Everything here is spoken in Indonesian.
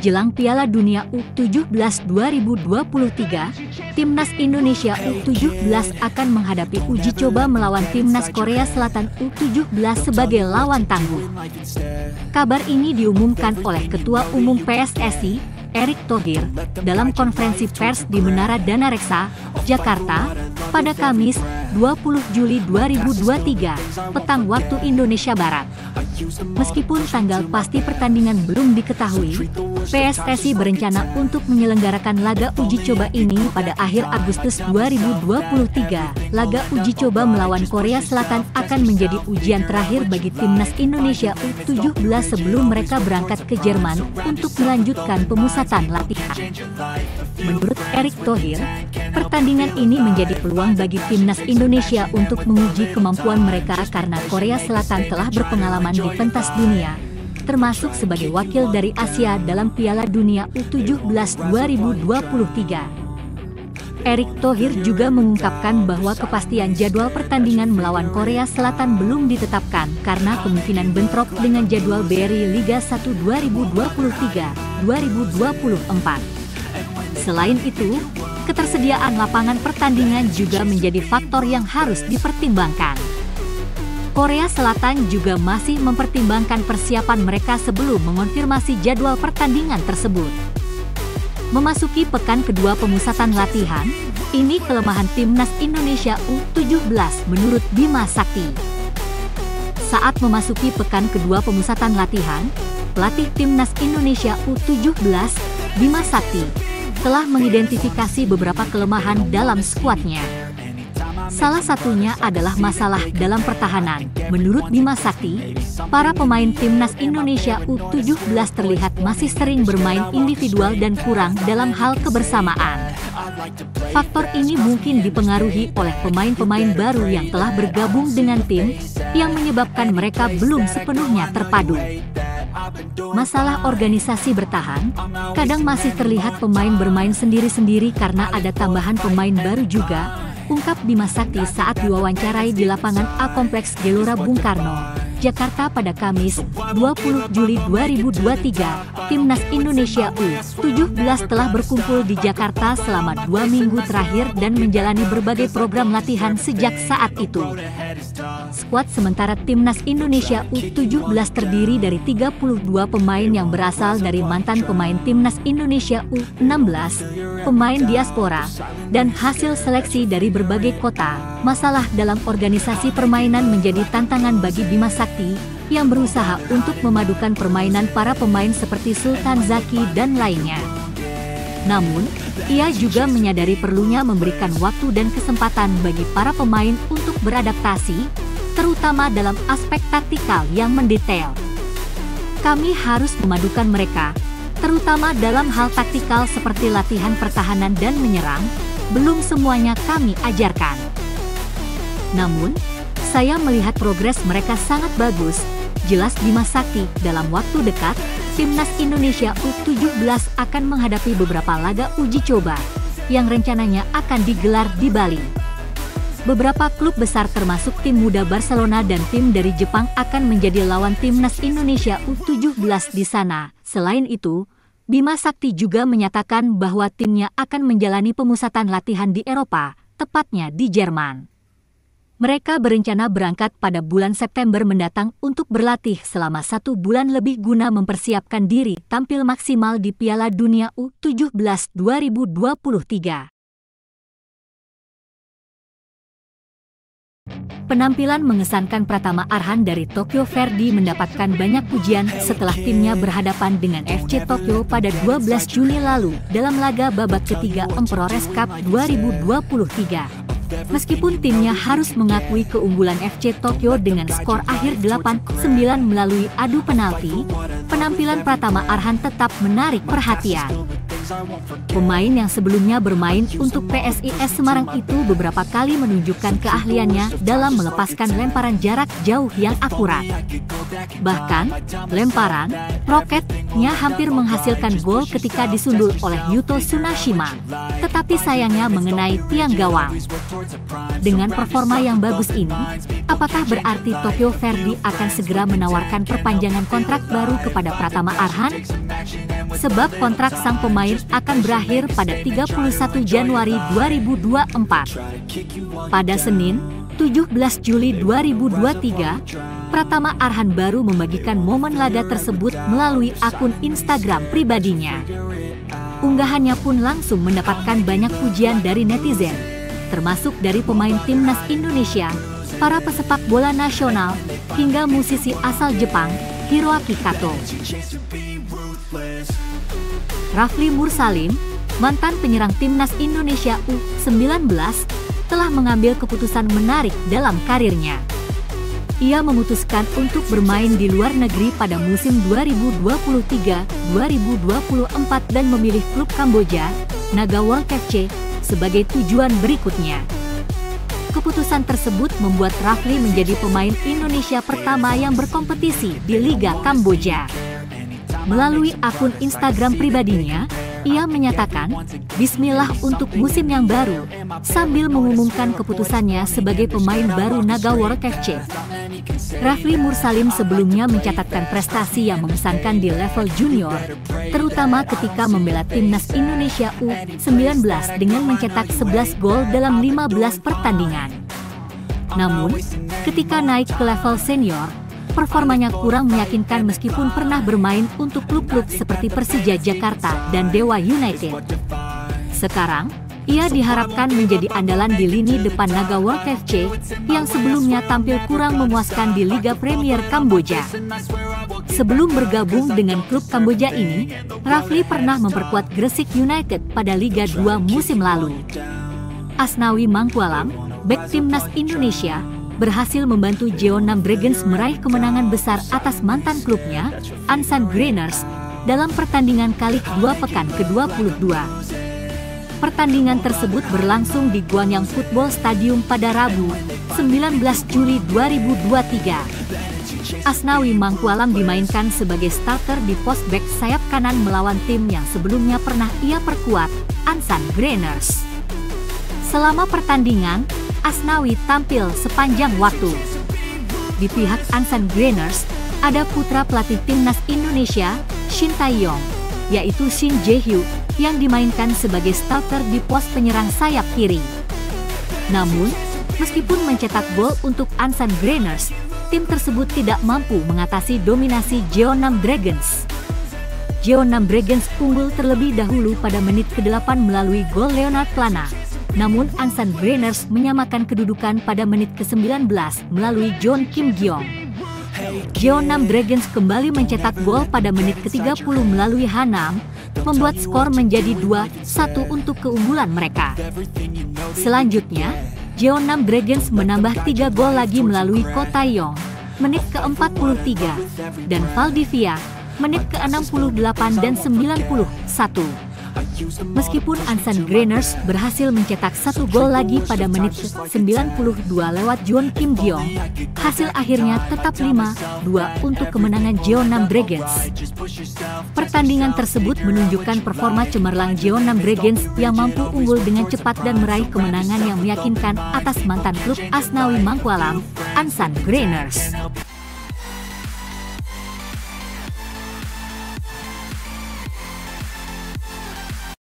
Jelang Piala Dunia U17 2023, Timnas Indonesia U17 akan menghadapi uji coba melawan Timnas Korea Selatan U17 sebagai lawan tangguh. Kabar ini diumumkan oleh Ketua Umum PSSI, Erick Thohir, dalam konferensi pers di Menara Dana Reksa, Jakarta, pada Kamis, 20 Juli 2023, petang waktu Indonesia Barat. Meskipun tanggal pasti pertandingan belum diketahui, PSSI berencana untuk menyelenggarakan laga uji coba ini pada akhir Agustus 2023. Laga uji coba melawan Korea Selatan akan menjadi ujian terakhir bagi Timnas Indonesia U17 sebelum mereka berangkat ke Jerman untuk melanjutkan pemusatan latihan. Menurut Erick Thohir, pertandingan ini menjadi peluang bagi Timnas Indonesia untuk menguji kemampuan mereka karena Korea Selatan telah berpengalaman di pentas dunia, termasuk sebagai wakil dari Asia dalam Piala Dunia U17 2023. Erick Thohir juga mengungkapkan bahwa kepastian jadwal pertandingan melawan Korea Selatan belum ditetapkan karena kemungkinan bentrok dengan jadwal BRI Liga 1 2023-2024. Selain itu, ketersediaan lapangan pertandingan juga menjadi faktor yang harus dipertimbangkan. Korea Selatan juga masih mempertimbangkan persiapan mereka sebelum mengonfirmasi jadwal pertandingan tersebut. Memasuki pekan kedua pemusatan latihan, ini kelemahan Timnas Indonesia U17 menurut Bima Sakti. Saat memasuki pekan kedua pemusatan latihan, pelatih Timnas Indonesia U17, Bima Sakti, telah mengidentifikasi beberapa kelemahan dalam skuadnya. Salah satunya adalah masalah dalam pertahanan. Menurut Bima Sakti, para pemain Timnas Indonesia U17 terlihat masih sering bermain individual dan kurang dalam hal kebersamaan. Faktor ini mungkin dipengaruhi oleh pemain-pemain baru yang telah bergabung dengan tim, yang menyebabkan mereka belum sepenuhnya terpadu. Masalah organisasi bertahan, kadang masih terlihat pemain bermain sendiri-sendiri karena ada tambahan pemain baru juga, ungkap Bima Sakti saat diwawancarai di lapangan A Kompleks Gelora Bung Karno, Jakarta pada Kamis, 20 Juli 2023. Timnas Indonesia U17 telah berkumpul di Jakarta selama 2 minggu terakhir dan menjalani berbagai program latihan sejak saat itu. Skuad sementara Timnas Indonesia U17 terdiri dari 32 pemain yang berasal dari mantan pemain Timnas Indonesia U16, pemain diaspora, dan hasil seleksi dari berbagai kota. Masalah dalam organisasi permainan menjadi tantangan bagi Bima Sakti, yang berusaha untuk memadukan permainan para pemain seperti Sultan Zaki dan lainnya. Namun, ia juga menyadari perlunya memberikan waktu dan kesempatan bagi para pemain untuk beradaptasi, terutama dalam aspek taktikal yang mendetail. Kami harus memadukan mereka, terutama dalam hal taktikal seperti latihan pertahanan dan menyerang, belum semuanya kami ajarkan. Namun, saya melihat progres mereka sangat bagus, jelas Bima Sakti. Dalam waktu dekat, Timnas Indonesia U17 akan menghadapi beberapa laga uji coba, yang rencananya akan digelar di Bali. Beberapa klub besar termasuk tim muda Barcelona dan tim dari Jepang akan menjadi lawan Timnas Indonesia U17 di sana. Selain itu, Bima Sakti juga menyatakan bahwa timnya akan menjalani pemusatan latihan di Eropa, tepatnya di Jerman. Mereka berencana berangkat pada bulan September mendatang untuk berlatih selama 1 bulan lebih guna mempersiapkan diri tampil maksimal di Piala Dunia U17 2023. Penampilan mengesankan Pratama Arhan dari Tokyo Verdy mendapatkan banyak pujian setelah timnya berhadapan dengan FC Tokyo pada 12 Juni lalu dalam laga babak ketiga Emperores Cup 2023. Meskipun timnya harus mengakui keunggulan FC Tokyo dengan skor akhir 8-9 melalui adu penalti, penampilan Pratama Arhan tetap menarik perhatian. Pemain yang sebelumnya bermain untuk PSIS Semarang itu beberapa kali menunjukkan keahliannya dalam melepaskan lemparan jarak jauh yang akurat. Bahkan, lemparan roketnya hampir menghasilkan gol ketika disundul oleh Yuto Tsunashima, tetapi sayangnya mengenai tiang gawang. Dengan performa yang bagus ini, apakah berarti Tokyo Verdy akan segera menawarkan perpanjangan kontrak baru kepada Pratama Arhan? Sebab kontrak sang pemain akan berakhir pada 31 Januari 2024. Pada Senin, 17 Juli 2023, Pratama Arhan baru membagikan momen laga tersebut melalui akun Instagram pribadinya. Unggahannya pun langsung mendapatkan banyak pujian dari netizen, termasuk dari pemain timnas Indonesia, para pesepak bola nasional, hingga musisi asal Jepang, Hiroaki Kato. Rafli Mursalim, mantan penyerang timnas Indonesia U19, telah mengambil keputusan menarik dalam karirnya. Ia memutuskan untuk bermain di luar negeri pada musim 2023-2024 dan memilih klub Kamboja, Naga World FC, sebagai tujuan berikutnya. Keputusan tersebut membuat Rafli menjadi pemain Indonesia pertama yang berkompetisi di Liga Kamboja. Melalui akun Instagram pribadinya, ia menyatakan, "Bismillah untuk musim yang baru," sambil mengumumkan keputusannya sebagai pemain baru Naga World FC. Rafli Mursalim sebelumnya mencatatkan prestasi yang mengesankan di level junior, terutama ketika membela timnas Indonesia U19 dengan mencetak 11 gol dalam 15 pertandingan. Namun, ketika naik ke level senior, performanya kurang meyakinkan meskipun pernah bermain untuk klub-klub seperti Persija Jakarta dan Dewa United. Sekarang, ia diharapkan menjadi andalan di lini depan Naga World FC yang sebelumnya tampil kurang memuaskan di Liga Premier Kamboja. Sebelum bergabung dengan klub Kamboja ini, Rafli pernah memperkuat Gresik United pada Liga 2 musim lalu. Asnawi Mangkualam, bek timnas Indonesia, berhasil membantu Jeonnam Dragons meraih kemenangan besar atas mantan klubnya, Ansan Greeners, dalam pertandingan kali kedua pekan ke-22. Pertandingan tersebut berlangsung di Gwanyang Football Stadium pada Rabu, 19 Juli 2023. Asnawi Mangkualam dimainkan sebagai starter di pos bek sayap kanan melawan tim yang sebelumnya pernah ia perkuat, Ansan Greeners. Selama pertandingan, Asnawi tampil sepanjang waktu. Di pihak Ansan Greeners, ada putra pelatih timnas Indonesia, Shin Tae-yong, yaitu Shin Jae-hyo, yang dimainkan sebagai starter di pos penyerang sayap kiri. Namun, meskipun mencetak gol untuk Ansan Greeners, tim tersebut tidak mampu mengatasi dominasi Jeonnam Dragons. Jeonnam Dragons unggul terlebih dahulu pada menit ke-8 melalui gol Leonard Plana. Namun Ansan Greeners menyamakan kedudukan pada menit ke-19 melalui John Kim Gyeong. Jeonnam Dragons kembali mencetak gol pada menit ke-30 melalui Hanam, membuat skor menjadi 2-1 untuk keunggulan mereka. Selanjutnya, Jeonnam Dragons menambah 3 gol lagi melalui Ko Tae-yong, menit ke-43, dan Valdivia, menit ke-68 dan 91. Meskipun Ansan Greeners berhasil mencetak 1 gol lagi pada menit ke-92 lewat John Kim Gyeong, hasil akhirnya tetap 5-2 untuk kemenangan Jeonnam Dragons. Pertandingan tersebut menunjukkan performa cemerlang Jeonnam Dragons yang mampu unggul dengan cepat dan meraih kemenangan yang meyakinkan atas mantan klub Asnawi Mangkualam, Ansan Greeners.